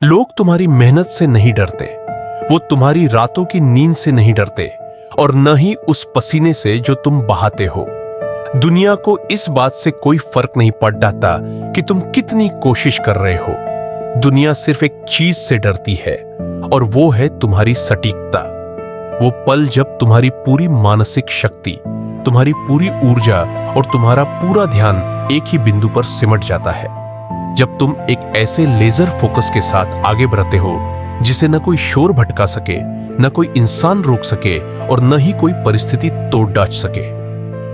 लोग तुम्हारी मेहनत से नहीं डरते, वो तुम्हारी रातों की नींद से नहीं डरते और न ही उस पसीने से जो तुम बहाते हो। दुनिया को इस बात से कोई फर्क नहीं पड़ जाता कि तुम कितनी कोशिश कर रहे हो। दुनिया सिर्फ एक चीज से डरती है और वो है तुम्हारी सटीकता। वो पल जब तुम्हारी पूरी मानसिक शक्ति, तुम्हारी पूरी ऊर्जा और तुम्हारा पूरा ध्यान एक ही बिंदु पर सिमट जाता है। जब तुम एक ऐसे लेजर फोकस के साथ आगे बढ़ते हो जिसे न कोई शोर भटका सके, न कोई इंसान रोक सके और न ही कोई परिस्थिति तोड़ डाच सके।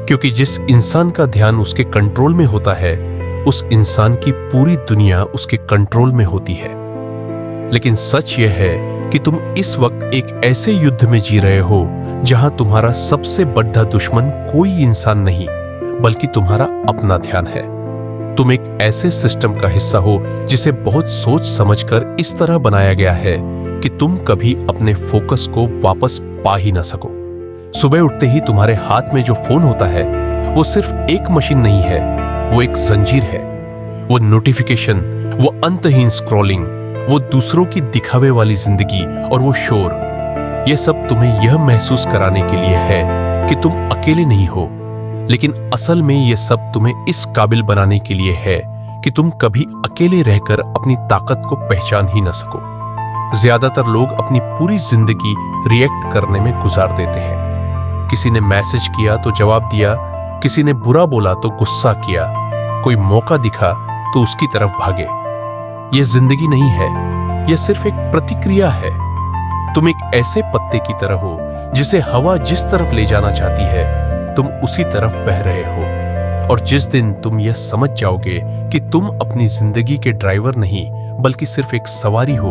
क्योंकि जिस इंसान का ध्यान उसके कंट्रोल में होता है, उस इंसान की पूरी दुनिया उसके कंट्रोल में होती है। लेकिन सच यह है कि तुम इस वक्त एक ऐसे युद्ध में जी रहे हो जहां तुम्हारा सबसे बड़ा दुश्मन कोई इंसान नहीं, बल्कि तुम्हारा अपना ध्यान है। तुम एक ऐसे सिस्टम का हिस्सा हो जिसे बहुत सोच समझकर इस तरह बनाया गया है कि तुम कभी अपने फोकस को वापस पा ही ना सको। सुबह उठते ही तुम्हारे हाथ में जो फोन होता है वो सिर्फ एक मशीन नहीं है, वो एक जंजीर है। वो नोटिफिकेशन, वो अंतहीन स्क्रॉलिंग, वो दूसरों की दिखावे वाली जिंदगी और वो शोर, ये सब तुम्हें यह महसूस कराने के लिए है कि तुम अकेले नहीं हो। लेकिन असल में यह सब तुम्हें इस काबिल बनाने के लिए है कि तुम कभी अकेले रहकर अपनी ताकत को पहचान ही न सको। ज्यादातर लोग अपनी पूरी जिंदगी रिएक्ट करने में गुजार देते हैं। किसी ने मैसेज किया तो जवाब दिया, किसी ने बुरा बोला तो गुस्सा किया, कोई मौका दिखा तो उसकी तरफ भागे। यह जिंदगी नहीं है, यह सिर्फ एक प्रतिक्रिया है। तुम एक ऐसे पत्ते की तरह हो जिसे हवा जिस तरफ ले जाना चाहती है, तुम उसी तरफ बह रहे हो। और जिस दिन तुम यह समझ जाओगे कि तुम अपनी जिंदगी के ड्राइवर नहीं बल्कि सिर्फ एक सवारी हो,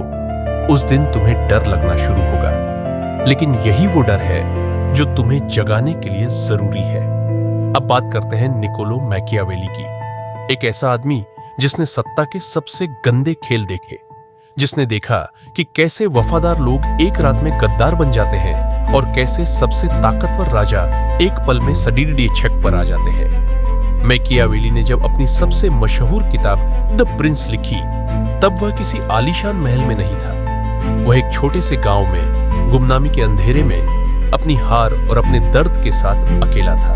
उस दिन तुम्हें डर लगना शुरू होगा। लेकिन यही वो डर है जो तुम्हें जगाने के लिए जरूरी है। अब बात करते हैं निकोलो मैकियावेली की, एक ऐसा आदमी जिसने सत्ता के सबसे गंदे खेल देखे, जिसने देखा कि कैसे वफादार लोग एक रात में गद्दार बन जाते हैं और कैसे सबसे ताकतवर राजा एक पल में सडीडी छक पर आ जाते हैं। मैकियावेली ने जब अपनी सबसे मशहूर किताब द प्रिंस लिखी, तब वह किसी आलीशान महल में नहीं था। वह एक छोटे से गांव में गुमनामी के अंधेरे में अपनी हार और अपने दर्द के साथ अकेला था।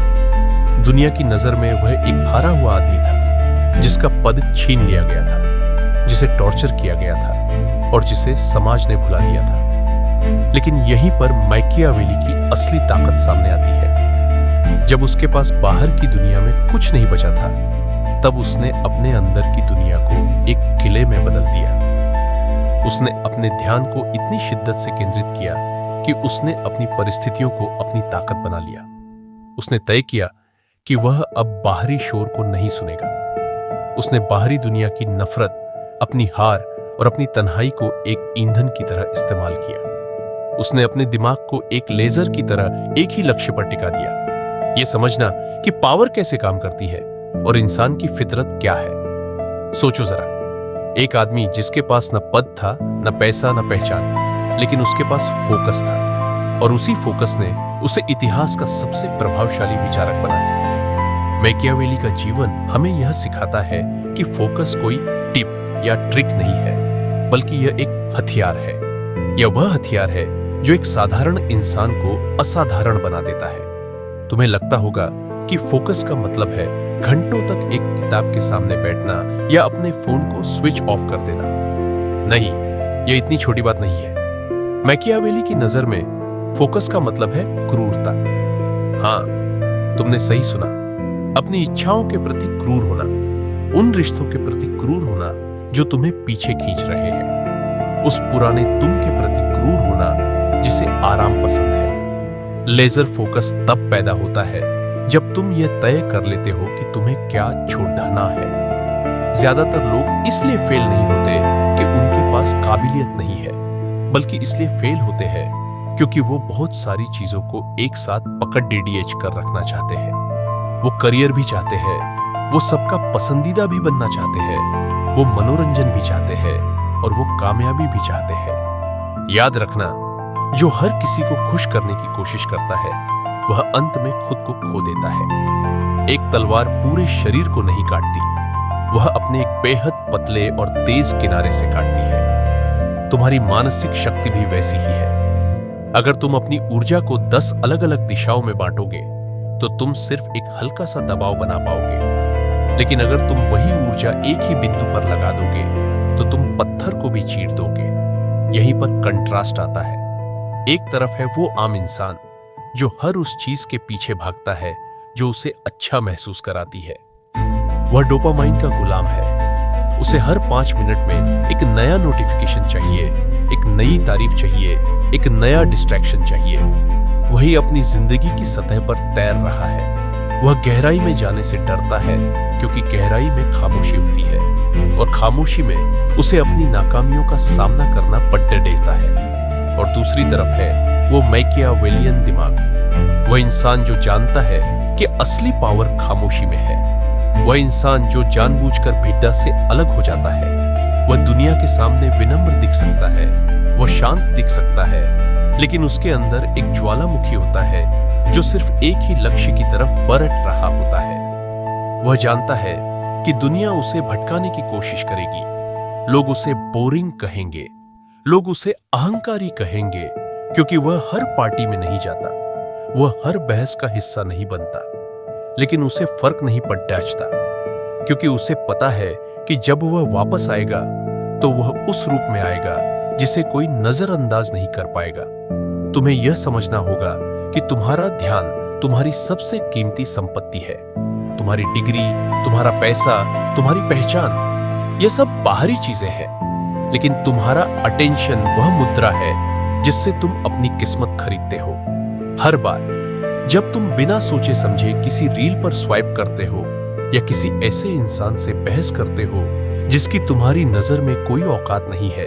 दुनिया की नजर में वह एक हारा हुआ आदमी था, जिसका पद छीन लिया गया था, जिसे टॉर्चर किया गया था और जिसे समाज ने भुला दिया था। लेकिन यहीं पर मैकियावेली की असली ताकत सामने आती है। जब उसके पास बाहर की दुनिया में कुछ नहीं बचा था, तब उसने अपने अंदर की दुनिया को एक किले में बदल दिया। उसने अपने ध्यान को इतनी शिद्दत से केंद्रित किया कि उसने अपनी परिस्थितियों को अपनी ताकत बना लिया। उसने तय किया कि वह अब बाहरी शोर को नहीं सुनेगा। उसने बाहरी दुनिया की नफरत, अपनी हार और अपनी तन्हाई को एक ईंधन की तरह इस्तेमाल किया। उसने अपने दिमाग को एक लेजर की तरह एक ही लक्ष्य पर टिका दिया। यह समझना कि पावर कैसे काम करती है और इंसान की फितरत क्या है। सोचो जरा, एक आदमी जिसके पास न पद था, न पैसा, न पहचान, लेकिन उसके पास फोकस था और उसी फोकस ने उसे इतिहास का सबसे प्रभावशाली विचारक बना दिया। मैकियावेली का जीवन हमें यह सिखाता है कि फोकस कोई टिप या ट्रिक नहीं है, बल्कि यह एक हथियार है। यह वह हथियार है जो एक साधारण इंसान को असाधारण बना देता है। तुम्हें लगता होगा कि फोकस का मतलब है घंटों तक एक किताब के सामने बैठना या अपने फोन को स्विच ऑफ कर देना। नहीं, यह इतनी छोटी बात नहीं है। मैकियावेली की नजर में फोकस का मतलब है क्रूरता। हाँ, तुमने सही सुना, अपनी इच्छाओं के प्रति क्रूर होना, उन रिश्तों के प्रति क्रूर होना जो तुम्हें पीछे खींच रहे हैं, उस पुराने तुम के प्रति क्रूर होना जिसे आराम पसंद है। लेजर फोकस तब पैदा होता है जब तुम यह तय कर लेते हो कि तुम्हें क्या छोड़ना है। ज्यादातर लोग इसलिए फेल नहीं होते कि उनके पास काबिलियत नहीं है, बल्कि इसलिए फेल होते हैं क्योंकि वो बहुत सारी चीजों को एक साथ पकड़ डीडीएच कर रखना चाहते हैं। वो करियर भी चाहते हैं, वो सबका पसंदीदा भी बनना चाहते हैं, वो मनोरंजन भी चाहते हैं और वो कामयाबी भी चाहते हैं। याद रखना, जो हर किसी को खुश करने की कोशिश करता है, वह अंत में खुद को खो देता है। एक तलवार पूरे शरीर को नहीं काटती, वह अपने एक बेहद पतले और तेज किनारे से काटती है। तुम्हारी मानसिक शक्ति भी वैसी ही है। अगर तुम अपनी ऊर्जा को 10 अलग अलग दिशाओं में बांटोगे तो तुम सिर्फ एक हल्का सा दबाव बना पाओगे, लेकिन अगर तुम वही ऊर्जा एक ही बिंदु पर लगा दोगे तो तुम पत्थर को भी चीर दोगे। यहीं पर कंट्रास्ट आता है। एक तरफ है वो आम इंसान जो हर उस चीज के पीछे भागता है जो उसे अच्छा महसूस कराती है। वह डोपामाइन का गुलाम है। उसे हर 5 मिनट में एक नया नोटिफिकेशन चाहिए, एक नई तारीफ चाहिए, एक नया डिस्ट्रैक्शन चाहिए। वही अपनी जिंदगी की सतह पर तैर रहा है। वह गहराई में जाने से डरता है क्योंकि गहराई में खामोशी होती है और खामोशी में उसे अपनी नाकामियों का सामना करना पड्डे देता है। और दूसरी तरफ है वो मैकियावेलियन दिमाग, वह इंसान जो जानता है कि असली पावर खामोशी में है। वह इंसान जो जानबूझकर भिड्डा से अलग हो जाता है। वह दुनिया के सामने विनम्र दिख सकता है, वह शांत दिख सकता है, लेकिन उसके अंदर एक ज्वालामुखी होता है जो सिर्फ एक ही लक्ष्य की तरफ बरत रहा होता है। वह जानता है कि दुनिया उसे भटकाने की कोशिश करेगी। लोग उसे बोरिंग कहेंगे, लोग उसे अहंकारी कहेंगे, क्योंकि वह हर पार्टी में नहीं जाता, वह हर बहस का हिस्सा नहीं बनता। लेकिन उसे फर्क नहीं पड़ता, क्योंकि उसे पता है कि जब वह वापस आएगा तो वह उस रूप में आएगा जिसे कोई नजरअंदाज नहीं कर पाएगा। तुम्हें यह समझना होगा कि तुम्हारा ध्यान तुम्हारी सबसे कीमती संपत्ति है। तुम्हारी डिग्री, तुम्हारा पैसा, तुम्हारी पहचान, यह सब बाहरी चीजें हैं, लेकिन तुम्हारा अटेंशन वह मुद्रा है जिससे तुम अपनी किस्मत खरीदते हो। हर बार जब तुम बिना सोचे समझे किसी रील पर स्वाइप करते हो या किसी ऐसे इंसान से बहस करते हो जिसकी तुम्हारी नजर में कोई औकात नहीं है,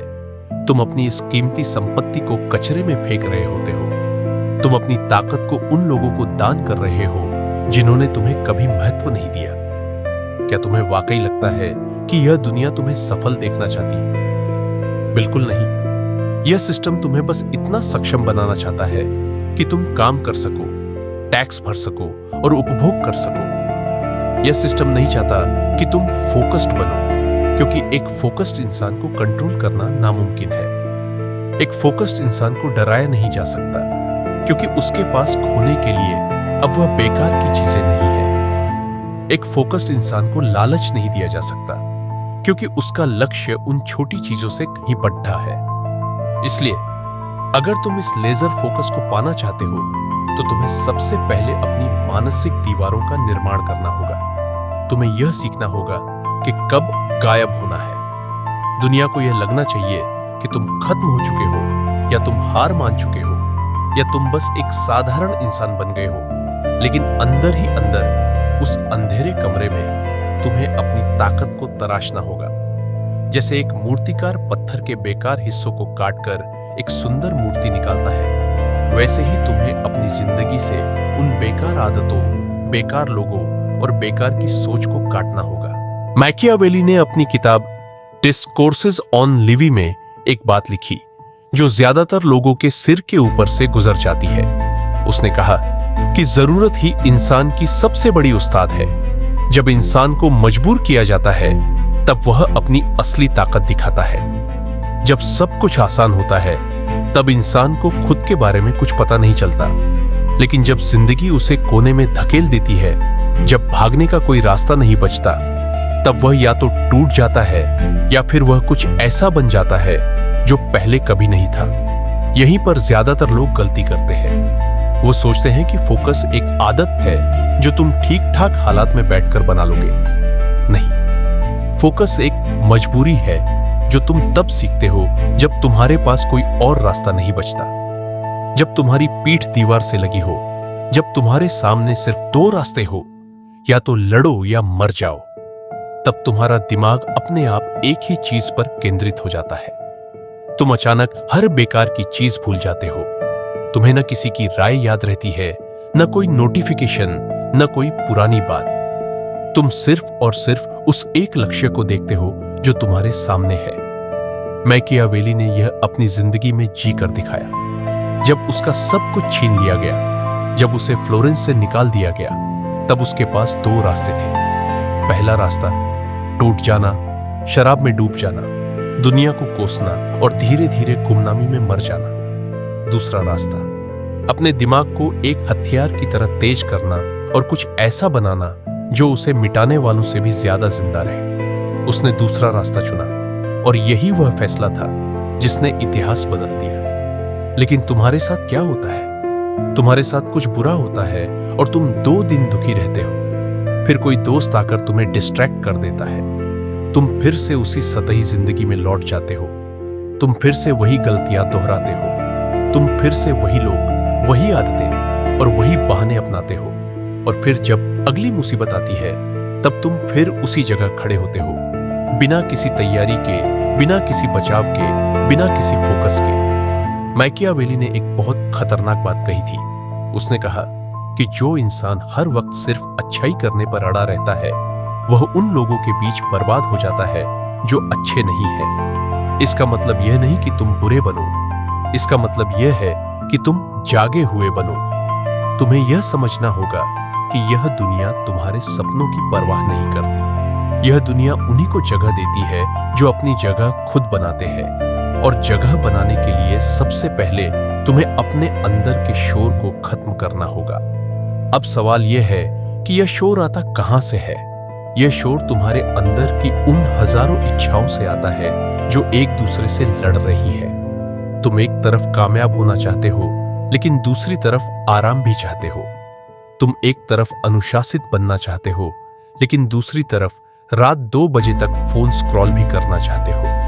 तुम अपनी इस कीमती संपत्ति को कचरे में फेंक रहे होते हो। तुम अपनी ताकत को उन लोगों को दान कर रहे हो जिन्होंने तुम्हें कभी महत्व नहीं दिया। क्या तुम्हें वाकई लगता है कि यह दुनिया तुम्हें सफल देखना चाहती है? बिल्कुल नहीं। यह सिस्टम तुम्हें बस इतना सक्षम बनाना चाहता है कि तुम काम कर सको, टैक्स भर सको और उपभोग कर सको। यह सिस्टम नहीं चाहता कि तुम फोकस्ड बनो, क्योंकि एक फोकस्ड इंसान को कंट्रोल करना नामुमकिन है। एक फोकस्ड इंसान को डराया नहीं जा सकता, क्योंकि उसके पास खोने के लिए अब वह बेकार की चीजें नहीं है। एक फोकस्ड इंसान को लालच नहीं दिया जा सकता, क्योंकि उसका लक्ष्य उन छोटी चीजों से कहीं बढ़ा है। इसलिए अगर तुम इस लेजर फोकस को पाना चाहते हो तो तुम्हें सबसे पहले अपनी मानसिक दीवारों का निर्माण करना होगा। तुम्हें यह सीखना होगा कि कब गायब होना है। दुनिया को यह लगना चाहिए कि तुम खत्म हो चुके हो, या तुम हार मान चुके हो, या तुम बस एक साधारण इंसान बन गए हो। लेकिन अंदर ही अंदर उस अंधेरे कमरे में तुम्हें अपनी ताकत को तराशना होगा। जैसे एक मूर्तिकार पत्थर के बेकार हिस्सों को काटकर एक सुंदर मूर्ति निकालता है, वैसे ही तुम्हें अपनी जिंदगी से उन बेकार आदतों, बेकार लोगों और बेकार की सोच को काटना होगा। मैकियावेली ने अपनी किताब डिस्कोर्सेस ऑन लिवी में एक बात लिखी जो ज्यादातर लोगों के सिर के ऊपर से गुजर जाती है। उसने कहा कि जरूरत ही इंसान की सबसे बड़ी उस्ताद है। जब इंसान को मजबूर किया जाता है तब वह अपनी असली ताकत दिखाता है। जब सब कुछ आसान होता है तब इंसान को खुद के बारे में कुछ पता नहीं चलता, लेकिन जब जिंदगी उसे कोने में धकेल देती है, जब भागने का कोई रास्ता नहीं बचता, तब वह या तो टूट जाता है या फिर वह कुछ ऐसा बन जाता है जो पहले कभी नहीं था। यहीं पर ज्यादातर लोग गलती करते हैं। वो सोचते हैं कि फोकस एक आदत है जो तुम ठीक ठाक हालात में बैठकर बना लोगे। नहीं, फोकस एक मजबूरी है जो तुम तब सीखते हो जब तुम्हारे पास कोई और रास्ता नहीं बचता, जब तुम्हारी पीठ दीवार से लगी हो, जब तुम्हारे सामने सिर्फ 2 रास्ते हो, या तो लड़ो या मर जाओ। तब तुम्हारा दिमाग अपने आप एक ही चीज पर केंद्रित हो जाता है। तुम अचानक हर बेकार की चीज भूल जाते हो। तुम्हें न किसी की राय याद रहती है, न कोई नोटिफिकेशन, न कोई पुरानी बात। तुम सिर्फ और सिर्फ उस एक लक्ष्य को देखते हो जो तुम्हारे सामने है। मैकियावेली ने यह अपनी जिंदगी में जी कर दिखाया। जब उसका सब कुछ छीन लिया गया, जब उसे फ्लोरेंस से निकाल दिया गया, तब उसके पास 2 रास्ते थे। पहला रास्ता टूट जाना, शराब में डूब जाना, दुनिया को कोसना और धीरे धीरे गुमनामी में मर जाना। दूसरा रास्ता, अपने दिमाग को एक हथियार की तरह तेज करना और कुछ ऐसा बनाना जो उसे मिटाने वालों से भी ज्यादा जिंदा रहे। उसने दूसरा रास्ता चुना और यही वह फैसला था जिसने इतिहास बदल दिया। लेकिन तुम्हारे साथ क्या होता है? तुम्हारे साथ कुछ बुरा होता है और तुम 2 दिन दुखी रहते हो। फिर कोई दोस्त आकर तुम्हें डिस्ट्रैक्ट कर देता है। तुम फिर से उसी सतही जिंदगी में लौट जाते हो। तुम फिर से वही गलतियां दोहराते हो। तुम फिर से वही लोग, वही आदतें और वही बहाने अपनाते हो। और फिर जब अगली मुसीबत आती है तब तुम फिर उसी जगह खड़े होते हो, बिना किसी तैयारी के, बिना किसी बचाव के, बिना किसी फोकस के। मैकियावेली ने एक बहुत खतरनाक बात कही थी। उसने कहा कि जो इंसान हर वक्त सिर्फ अच्छाई करने पर अड़ा रहता है वह उन लोगों के बीच बर्बाद हो जाता है जो अच्छे नहीं हैं। इसका मतलब यह नहीं कि तुम बुरे बनो, इसका मतलब यह है कि तुम जागे हुए बनो। तुम्हें यह समझना होगा कि यह दुनिया तुम्हारे सपनों की परवाह नहीं करती। यह दुनिया उन्हीं को जगह देती है जो अपनी जगह खुद बनाते हैं। और जगह बनाने के लिए सबसे पहले तुम्हें अपने अंदर के शोर को खत्म करना होगा। अब सवाल यह है कि यह शोर आता कहां से है? यह शोर तुम्हारे अंदर की उन हजारों इच्छाओं से आता है जो एक दूसरे से लड़ रही है। तुम एक तरफ कामयाब होना चाहते हो लेकिन दूसरी तरफ आराम भी चाहते हो। तुम एक तरफ अनुशासित बनना चाहते हो लेकिन दूसरी तरफ रात 2 बजे तक फोन स्क्रॉल भी करना चाहते हो।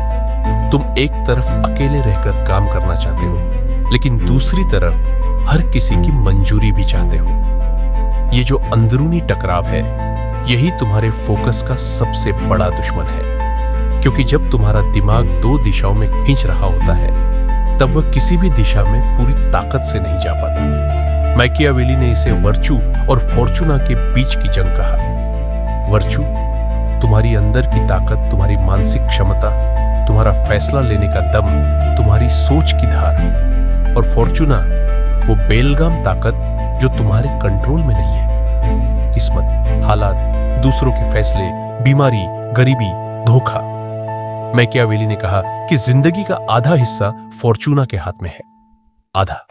तुम एक तरफ अकेले रहकर काम करना चाहते हो लेकिन दूसरी तरफ हर किसी की मंजूरी भी चाहते हो। ये जो अंदरूनी टकराव है यही तुम्हारे फोकस का सबसे बड़ा दुश्मन है। क्योंकि जब तुम्हारा दिमाग 2 दिशाओं में खींच रहा होता है तब वह किसी भी दिशा में पूरी ताकत से नहीं जा पाता। मैकियावेली ने इसे वर्चू और फॉर्चूना के बीच की जंग कहा। वर्चू तुम्हारी अंदर की ताकत, तुम्हारी मानसिक क्षमता, तुम्हारा फैसला लेने का दम, तुम्हारी सोच की धार। और फॉर्चूना वो बेलगाम ताकत जो तुम्हारे कंट्रोल में नहीं है। किस्मत, हालात, दूसरों के फैसले, बीमारी, गरीबी, धोखा। मैकियावेली ने कहा कि जिंदगी का आधा हिस्सा फॉर्चूना के हाथ में है। आधा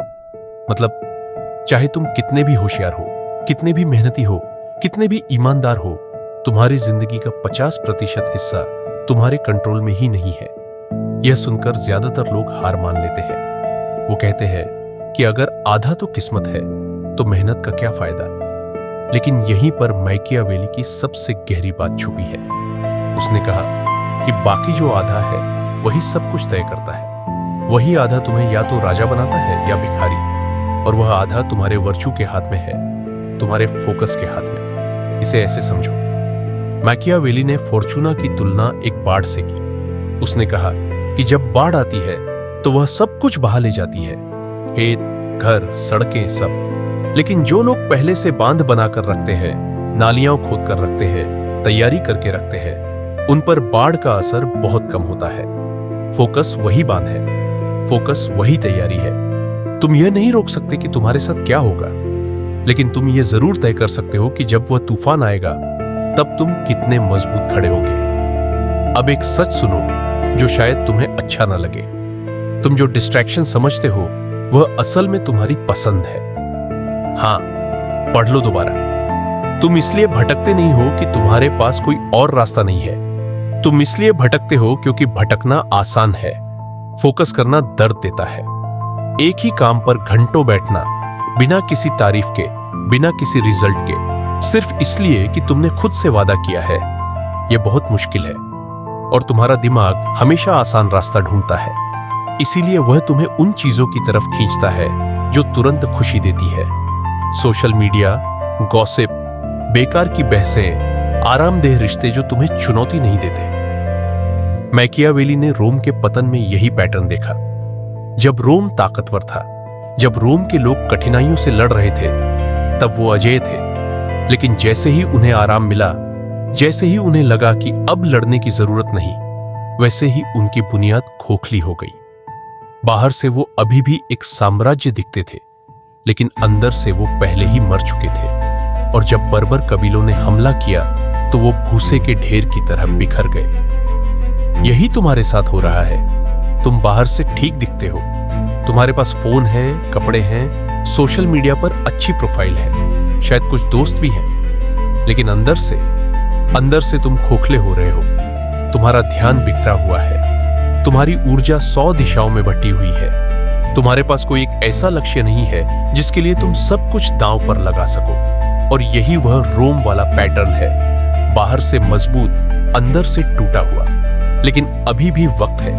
मतलब चाहे तुम कितने भी होशियार हो, कितने भी मेहनती हो, कितने भी ईमानदार हो, तुम्हारी जिंदगी का 50% हिस्सा तुम्हारे कंट्रोल में ही नहीं है। यह सुनकर ज्यादातर लोग हार मान लेते हैं। वो कहते हैं कि अगर आधा तो किस्मत है तो मेहनत का क्या फायदा। लेकिन यहीं पर मैकियावेली की सबसे गहरी बात छुपी है। उसने कहा कि बाकी जो आधा है वही सब कुछ तय करता है। वही आधा तुम्हें या तो राजा बनाता है या भिखारी, और वह आधा तुम्हारे वर्चू के हाथ में है, तुम्हारे फोकस के हाथ में। इसे ऐसे समझो, मैकियावेली ने फॉर्चूना की तुलना एक बाढ़ से की। उसने कहा कि जब बाढ़ आती है तो वह सब कुछ बहा ले जाती है, खेत, घर, सड़कें, सब। लेकिन जो लोग पहले से बांध बनाकर रखते हैं, नालियां खोद कर रखते हैं, तैयारी करके रखते हैं, उन पर बाढ़ का असर बहुत कम होता है। फोकस वही बांध है, फोकस वही तैयारी है। तुम यह नहीं रोक सकते कि तुम्हारे साथ क्या होगा, लेकिन तुम यह जरूर तय कर सकते हो कि जब वह तूफान आएगा तब तुम कितने मजबूत खड़े होगे। अब एक सच सुनो जो शायद तुम्हें अच्छा ना लगे। तुम जो डिस्ट्रैक्शन समझते हो वह असल में तुम्हारी पसंद है। हाँ, पढ़ लो दोबारा। तुम इसलिए भटकते नहीं हो कि तुम्हारे पास कोई और रास्ता नहीं है। तुम इसलिए भटकते हो क्योंकि भटकना आसान है, फोकस करना दर्द देता है। एक ही काम पर घंटों बैठना, बिना किसी तारीफ के, बिना किसी रिजल्ट के, सिर्फ इसलिए कि तुमने खुद से वादा किया है, यह बहुत मुश्किल है। और तुम्हारा दिमाग हमेशा आसान रास्ता ढूंढता है, इसीलिए वह तुम्हें उन चीजों की तरफ खींचता है जो तुरंत खुशी देती है। सोशल मीडिया, गॉसिप, बेकार की बहसें, आरामदेह रिश्ते जो तुम्हें चुनौती नहीं देते। मैकियावेली ने रोम के पतन में यही पैटर्न देखा। जब रोम ताकतवर था, जब रोम के लोग कठिनाइयों से लड़ रहे थे, तब वो अजेय थे। लेकिन जैसे ही उन्हें आराम मिला, जैसे ही उन्हें लगा कि अब लड़ने की जरूरत नहीं, वैसे ही उनकी बुनियाद खोखली हो गई। बाहर से वो अभी भी एक साम्राज्य दिखते थे, लेकिन अंदर से वो पहले ही मर चुके थे। और जब बर्बर कबीलों ने हमला किया तो वो भूसे के ढेर की तरह बिखर गए। यही तुम्हारे साथ हो रहा है। तुम बाहर से ठीक दिखते हो, तुम्हारे पास फोन है, कपड़े हैं, सोशल मीडिया पर अच्छी प्रोफाइल है, शायद कुछ दोस्त भी हैं, लेकिन अंदर से तुम खोखले हो रहे हो। तुम्हारा ध्यान बिखरा हुआ है, तुम्हारी ऊर्जा 100 दिशाओं में बटी हुई है। तुम्हारे पास कोई एक ऐसा लक्ष्य नहीं है जिसके लिए तुम सब कुछ दांव पर लगा सको। और यही वह रोम वाला पैटर्न है, बाहर से मजबूत, अंदर से टूटा हुआ। लेकिन अभी भी वक्त है।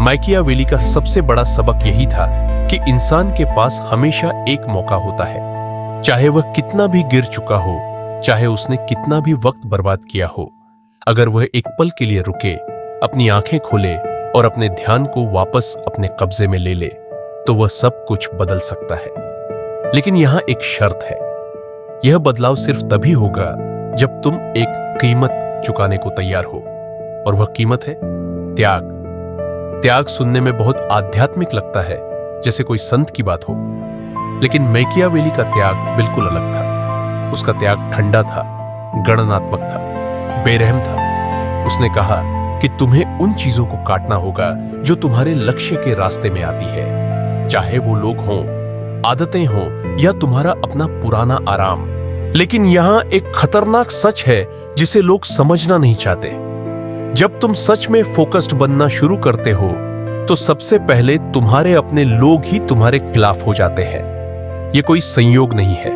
मैकियावेली का सबसे बड़ा सबक यही था कि इंसान के पास हमेशा एक मौका होता है, चाहे वह कितना भी गिर चुका हो, चाहे उसने कितना भी वक्त बर्बाद किया हो। अगर वह एक पल के लिए रुके, अपनी आंखें खोले और अपने ध्यान को वापस अपने कब्जे में ले ले, तो वह सब कुछ बदल सकता है। लेकिन यहां एक शर्त है, यह बदलाव सिर्फ तभी होगा जब तुम एक कीमत चुकाने को तैयार हो, और वह कीमत है त्याग। त्याग सुनने में बहुत आध्यात्मिक लगता है, जैसे कोई संत की बात हो, लेकिन मैकियावेली का त्याग बिल्कुल अलग था। उसका त्याग ठंडा था, गणनात्मक था, बेरहम था। उसने कहा कि तुम्हें उन चीजों को काटना होगा जो तुम्हारे लक्ष्य के रास्ते में आती है, चाहे वो लोग हों, आदतें हों या तुम्हारा अपना पुराना आराम। लेकिन यहां एक खतरनाक सच है जिसे लोग समझना नहीं चाहते। जब तुम सच में फोकस्ड बनना शुरू करते हो, तो सबसे पहले तुम्हारे अपने लोग ही तुम्हारे खिलाफ हो जाते हैं। यह कोई संयोग नहीं है,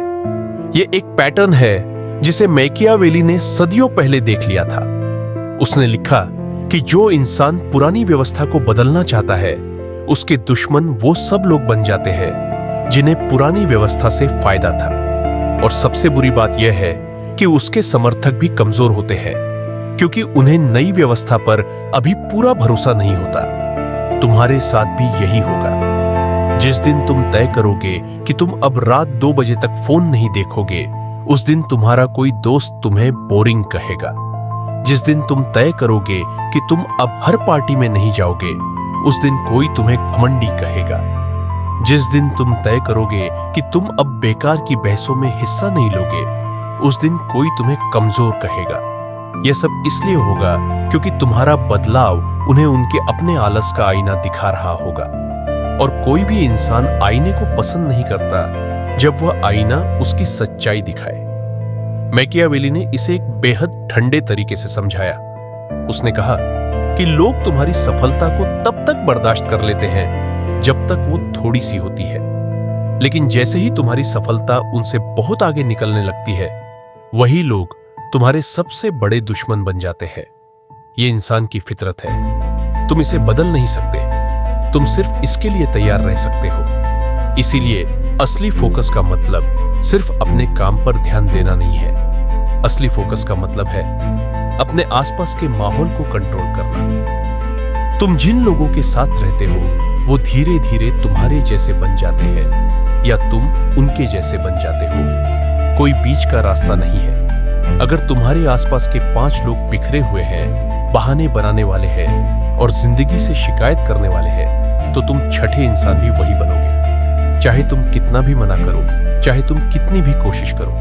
यह एक पैटर्न है जिसे मैकियावेली ने सदियों पहले देख लिया था। उसने लिखा कि जो इंसान पुरानी व्यवस्था को बदलना चाहता है, उसके दुश्मन वो सब लोग बन जाते हैं जिन्हें पुरानी व्यवस्था से फायदा था। और सबसे बुरी बात यह है कि उसके समर्थक भी कमजोर होते हैं, क्योंकि उन्हें नई व्यवस्था पर अभी पूरा भरोसा नहीं होता। तुम्हारे साथ भी यही होगा। जिस दिन तुम तय करोगे कि तुम अब रात 2 बजे तक फोन नहीं देखोगे, उस दिन तुम्हारा कोई दोस्त तुम्हें बोरिंग कहेगा। जिस दिन तुम तय करोगे कि तुम अब हर पार्टी में नहीं जाओगे, उस दिन कोई तुम्हें घमंडी कहेगा। जिस दिन तुम तय करोगे कि तुम अब बेकार की बहसों में हिस्सा नहीं लोगे, उस दिन कोई तुम्हें कमजोर कहेगा। यह सब इसलिए होगा क्योंकि तुम्हारा बदलाव उन्हें उनके अपने आलस का आईना दिखा रहा होगा। और कोई भी इंसान आईने को पसंद नहीं करता जब वह आईना उसकी सच्चाई दिखाए। मैकियावेली ने इसे एक बेहद ठंडे तरीके से समझाया। उसने कहा कि लोग तुम्हारी सफलता को तब तक बर्दाश्त कर लेते हैं जब तक वो थोड़ी सी होती है, लेकिन जैसे ही तुम्हारी सफलता उनसे बहुत आगे निकलने लगती है, वही लोग तुम्हारे सबसे बड़े दुश्मन बन जाते हैं। ये इंसान की फितरत है, तुम इसे बदल नहीं सकते, तुम सिर्फ इसके लिए तैयार रह सकते हो। इसीलिए असली फोकस का मतलब सिर्फ अपने काम पर ध्यान देना नहीं है। असली फोकस का मतलब है अपने आसपास के माहौल को कंट्रोल करना। तुम जिन लोगों के साथ रहते हो, वो धीरे धीरे तुम्हारे जैसे बन जाते हैं या तुम उनके जैसे बन जाते हो। कोई बीच का रास्ता नहीं है। अगर तुम्हारे आसपास के 5 लोग बिखरे हुए हैं, बहाने बनाने वाले हैं और जिंदगी से शिकायत करने वाले हैं, तो तुम छठे इंसान भी वही बनोगे। चाहे तुम कितना भी मना करो, चाहे तुम कितनी भी कोशिश करो,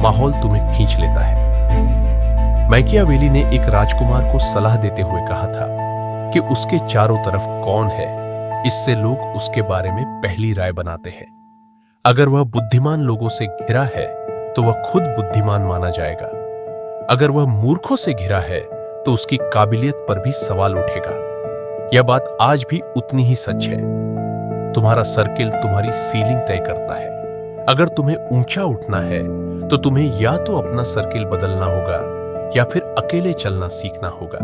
माहौल तुम्हें खींच लेता है। मैकियावेली ने एक राजकुमार को सलाह देते हुए कहा था कि उसके चारों तरफ कौन है, इससे लोग उसके बारे में पहली राय बनाते हैं। अगर वह बुद्धिमान लोगों से घिरा है, तो वह खुद बुद्धिमान माना जाएगा। अगर वह मूर्खों से घिरा है, तो उसकी काबिलियत पर भी सवाल उठेगा। यह बात आज भी उतनी ही सच है। तुम्हारा सर्किल तुम्हारी सीलिंग तय करता है। अगर तुम्हें ऊंचा उठना है, तो तुम्हें या तो अपना सर्किल बदलना होगा या फिर अकेले चलना सीखना होगा।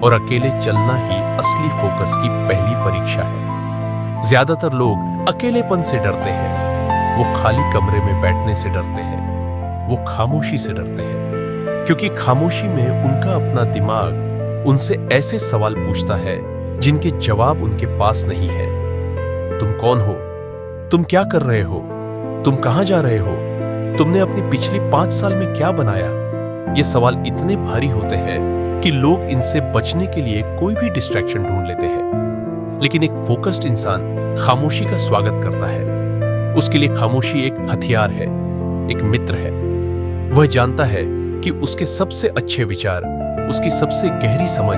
और अकेले चलना ही असली फोकस की पहली परीक्षा है। ज्यादातर लोग अकेलेपन से डरते हैं, वो खाली कमरे में बैठने से डरते हैं, वो खामोशी से डरते हैं, क्योंकि खामोशी में उनका अपना दिमाग उनसे ऐसे सवाल पूछता है जिनके जवाब उनके पास नहीं है। तुम कौन हो? तुम क्या कर रहे हो? तुम कहां जा रहे हो? तुमने अपनी पिछली 5 साल में क्या बनाया? ये सवाल इतने भारी होते हैं कि लोग इनसे बचने के लिए कोई भी डिस्ट्रैक्शन ढूंढ लेते हैं। लेकिन एक फोकस्ड इंसान खामोशी का स्वागत करता है। उसके लिए खामोशी एक हथियार है, एक मित्र है। वह जानता है कि उसके सबसे अच्छे विचार, उसकी सबसे गहरी समझ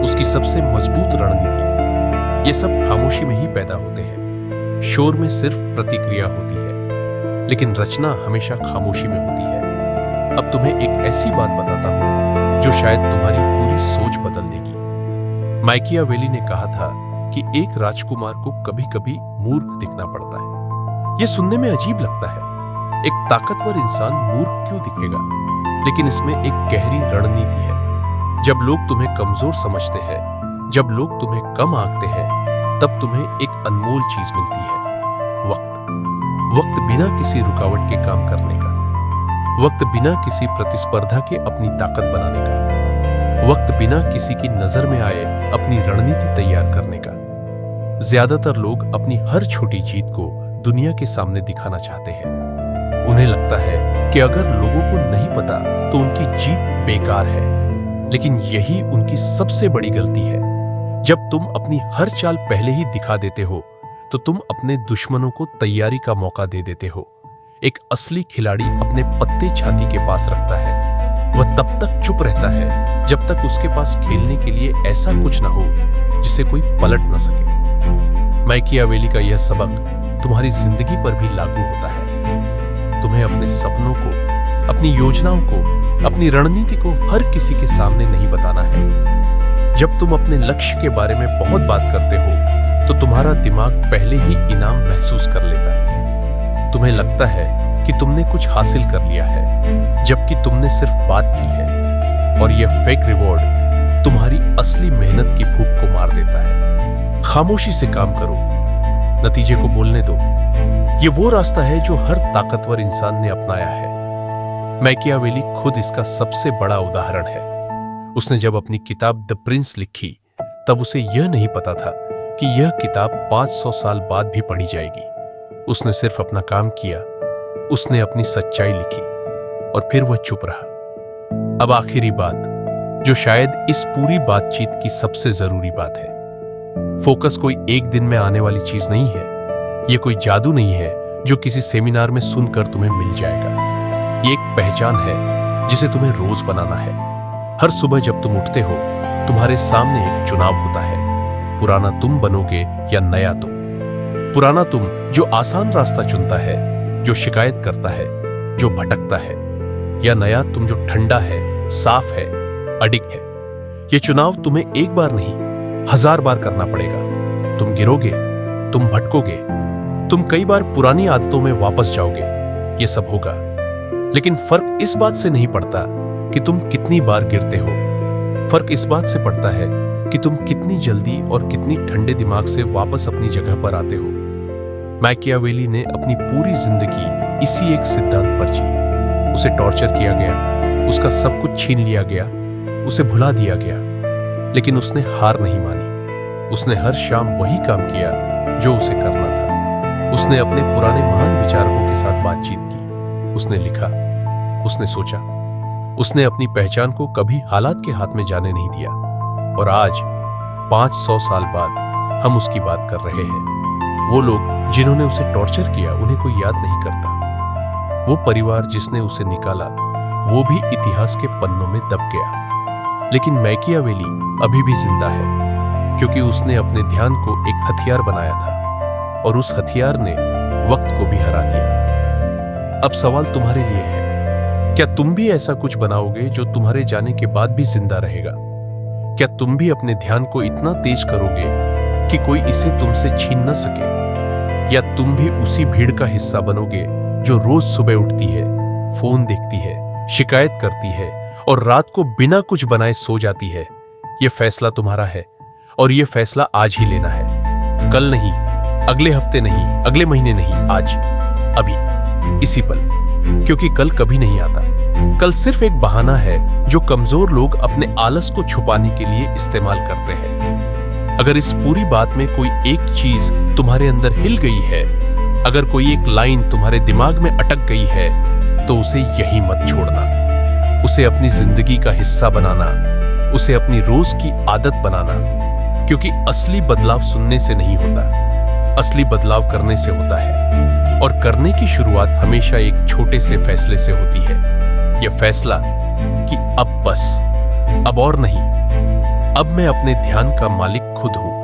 उसकी सबसे मजबूत रणनीति, ये सब खामोशी में ही पैदा होते हैं। शोर में सिर्फ प्रतिक्रिया होती है, लेकिन रचना हमेशा खामोशी में होती है। अब तुम्हें एक ऐसी बात बताता हूं जो शायद तुम्हारी पूरी सोच बदल देगी। माकियावेली ने कहा था कि एक राजकुमार को कभी कभी मूर्ख दिखना पड़ता है। यह सुनने में अजीब लगता है, एक ताकतवर इंसान मूर्ख क्यों दिखेगा? लेकिन इसमें एक गहरी रणनीति है। जब लोग तुम्हें कमजोर समझते हैं, जब लोग तुम्हें कम आंकते हैं, तब तुम्हें एक अनमोल चीज मिलती है, वक्त बिना किसी रुकावट के काम करने का, वक्त बिना किसी प्रतिस्पर्धा के अपनी ताकत बनाने का, वक्त बिना किसी की नजर में आए अपनी रणनीति तैयार करने का। ज्यादातर लोग अपनी हर छोटी जीत को दुनिया के सामने दिखाना चाहते हैं। उन्हें लगता है कि अगर लोगों को नहीं पता तो उनकी जीत बेकार है, लेकिन यही उनकी सबसे बड़ी गलती है। जब तुम अपनी हर चाल पहले ही दिखा देते हो तो तुम अपने दुश्मनों को तैयारी का मौका दे देते हो। एक असली खिलाड़ी अपने पत्ते छाती के पास रखता है। वह तब तक चुप रहता है जब तक उसके पास खेलने के लिए ऐसा कुछ न हो जिसे कोई पलट न सके। माकियावेली का यह सबक तुम्हारी जिंदगी पर भी लागू होता है। तुम्हें अपने सपनों को, अपनी योजनाओं को, अपनी रणनीति को हर किसी के सामने नहीं बताना है। जब तुम अपने लक्ष्य के बारे में बहुत बात करते हो तो तुम्हारा दिमाग पहले ही इनाम महसूस कर लेता है। तुम्हें लगता है कि तुमने कुछ हासिल कर लिया है, जबकि तुमने सिर्फ बात की है, और यह फेक रिवॉर्ड तुम्हारी असली मेहनत की भूख को मार देता है। खामोशी से काम करो, नतीजे को बोलने दो। ये वो रास्ता है जो हर ताकतवर इंसान ने अपनाया है। माकियावेली खुद इसका सबसे बड़ा उदाहरण है। उसने जब अपनी किताब द प्रिंस लिखी तब उसे यह नहीं पता था कि यह किताब 500 साल बाद भी पढ़ी जाएगी। उसने सिर्फ अपना काम किया, उसने अपनी सच्चाई लिखी, और फिर वह चुप रहा। अब आखिरी बात, जो शायद इस पूरी बातचीत की सबसे जरूरी बात है। फोकस कोई एक दिन में आने वाली चीज नहीं है। यह कोई जादू नहीं है जो किसी सेमिनार में सुनकर तुम्हें मिल जाएगा। यह एक पहचान है जिसे तुम्हें रोज बनाना है। हर सुबह जब तुम उठते हो, तुम्हारे सामने एक चुनाव होता है। पुराना तुम बनोगे या नया तुम। पुराना तुम जो आसान रास्ता चुनता है, जो शिकायत करता है, जो भटकता है, या नया तुम जो ठंडा है, साफ है, अडिग है। यह चुनाव तुम्हें एक बार नहीं 1000 बार करना पड़ेगा। तुम गिरोगे, तुम भटकोगे, तुम कई बार पुरानी आदतों में वापस जाओगे, यह सब होगा। लेकिन फर्क इस बात से नहीं पड़ता कि तुम कितनी बार गिरते हो। फर्क इस बात से पड़ता है कि तुम कितनी जल्दी और कितनी ठंडे दिमाग से वापस अपनी जगह पर आते हो। माकियावेली ने अपनी पूरी जिंदगी इसी एक सिद्धांत पर जी। उसे टॉर्चर किया गया, उसका सब कुछ छीन लिया गया, उसे भुला दिया गया, लेकिन उसने हार नहीं मानी। उसने हर शाम वही काम किया जो उसे करना था। उसने अपने पुराने महान विचारकों के साथ बातचीत की, उसने लिखा, उसने सोचा, उसने अपनी पहचान को कभी हालात के हाथ में जाने नहीं दिया। और आज 500 साल बाद हम उसकी बात कर रहे हैं। वो लोग जिन्होंने उसे टॉर्चर किया उन्हें कोई याद नहीं करता। वो परिवार जिसने उसे निकाला वो भी इतिहास के पन्नों में दब गया। लेकिन माकियावेली अभी भी जिंदा है, क्योंकि उसने अपने ध्यान को एक हथियार बनाया था, और उस हथियार ने वक्त को भी हरा दिया। अब सवाल तुम्हारे लिए है, क्या तुम भी ऐसा कुछ बनाओगे जो तुम्हारे जाने के बाद भी जिंदा रहेगा? क्या तुम भी अपने ध्यान को इतना तेज करोगे कि कोई इसे तुमसे छीन न सके? या तुम भी उसी भीड़ का हिस्सा बनोगे जो रोज सुबह उठती है, फोन देखती है, शिकायत करती है और रात को बिना कुछ बनाए सो जाती है? यह फैसला तुम्हारा है, और यह फैसला आज ही लेना है। कल नहीं, अगले हफ्ते नहीं, अगले महीने नहीं, आज, अभी, इसी पल। क्योंकि कल कभी नहीं आता। कल सिर्फ एक बहाना है जो कमजोर लोग अपने आलस को छुपाने के लिए इस्तेमाल करते हैं। अगर इस पूरी बात में कोई एक चीज तुम्हारे अंदर हिल गई है, अगर कोई एक लाइन तुम्हारे दिमाग में अटक गई है, तो उसे यही मत छोड़ना। उसे अपनी जिंदगी का हिस्सा बनाना, उसे अपनी रोज की आदत बनाना। क्योंकि असली बदलाव सुनने से नहीं होता, असली बदलाव करने से होता है। और करने की शुरुआत हमेशा एक छोटे से फैसले से होती है। यह फैसला कि अब बस, अब और नहीं, अब मैं अपने ध्यान का मालिक खुद हूं।